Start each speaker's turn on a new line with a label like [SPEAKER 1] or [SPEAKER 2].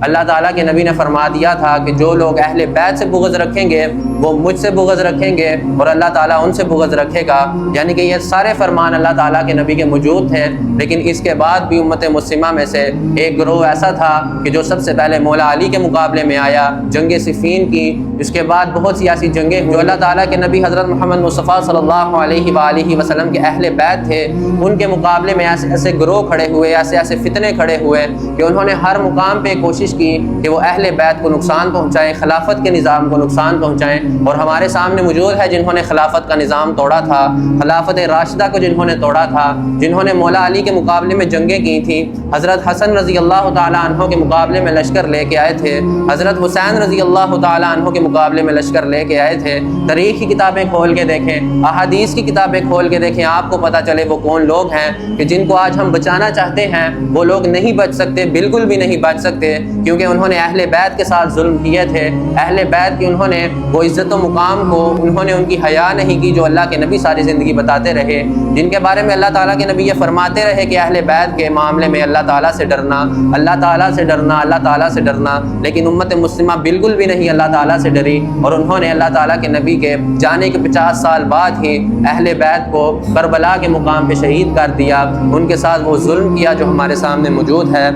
[SPEAKER 1] اللہ تعالیٰ کے نبی نے فرما دیا تھا کہ جو لوگ اہل بیت سے بغض رکھیں گے وہ مجھ سے بغض رکھیں گے اور اللہ تعالیٰ ان سے بغض رکھے گا۔ یعنی کہ یہ سارے فرمان اللہ تعالیٰ کے نبی کے موجود تھے، لیکن اس کے بعد بھی امت مسلمہ میں سے ایک گروہ ایسا تھا کہ جو سب سے پہلے مولا علی کے مقابلے میں آیا، جنگ صفین کی، اس کے بعد بہت سی ایسی جنگیں جو اللہ تعالیٰ کے نبی حضرت محمد مصطفیٰ صلی اللہ علیہ وآلہ وسلم کے اہل بیت تھے، ان کے مقابلے میں ایسے ایسے گروہ کھڑے ہوئے، ایسے ایسے فتنے کھڑے ہوئے کہ انہوں نے ہر مقام پہ کوشش کی کہ وہ اہل بیت کو نقصان پہنچائیں، خلافت کے نظام کو نقصان پہنچائیں۔ اور ہمارے سامنے موجود ہے جنہوں نے خلافت کا نظام توڑا تھا، خلافت راشدہ کو جنہوں نے توڑا تھا، جنہوں نے مولا علی کے مقابلے میں جنگیں کی تھیں، حضرت حسن رضی اللہ تعالیٰ عنہ کے مقابلے میں لشکر لے کے آئے تھے، حضرت حسین رضی اللہ تعالیٰ عنہ کے مقابلے میں لشکر لے کے آئے تھے۔ تاریخ کی کتابیں کھول کے دیکھیں، احادیث کی کتابیں کھول کے دیکھیں، آپ کو پتہ چلے وہ کون لوگ ہیں کہ جن کو آج ہم بچانا چاہتے ہیں۔ وہ لوگ نہیں بچ سکتے، بالکل بھی نہیں بچ سکتے، کیونکہ انہوں نے اہل بیت کے ساتھ ظلم کیے تھے۔ اہل بیت کی انہوں نے وہ عزت و مقام کو، انہوں نے ان کی حیا نہیں کی جو اللہ کے نبی ساری زندگی بتاتے رہے، جن کے بارے میں اللہ تعالیٰ کے نبی یہ فرماتے رہے کہ اہل بیت کے معاملے میں اللہ تعالیٰ سے ڈرنا، اللہ تعالیٰ سے ڈرنا، اللہ تعالیٰ سے ڈرنا۔ لیکن امت مسلمہ بالکل بھی نہیں اللہ تعالیٰ سے ڈری، اور انہوں نے اللہ تعالیٰ کے نبی کے جانے کے 50 سال بعد ہی اہل بیت کو کربلا کے مقام پہ شہید کر دیا، ان کے ساتھ وہ ظلم کیا جو ہمارے سامنے موجود ہے۔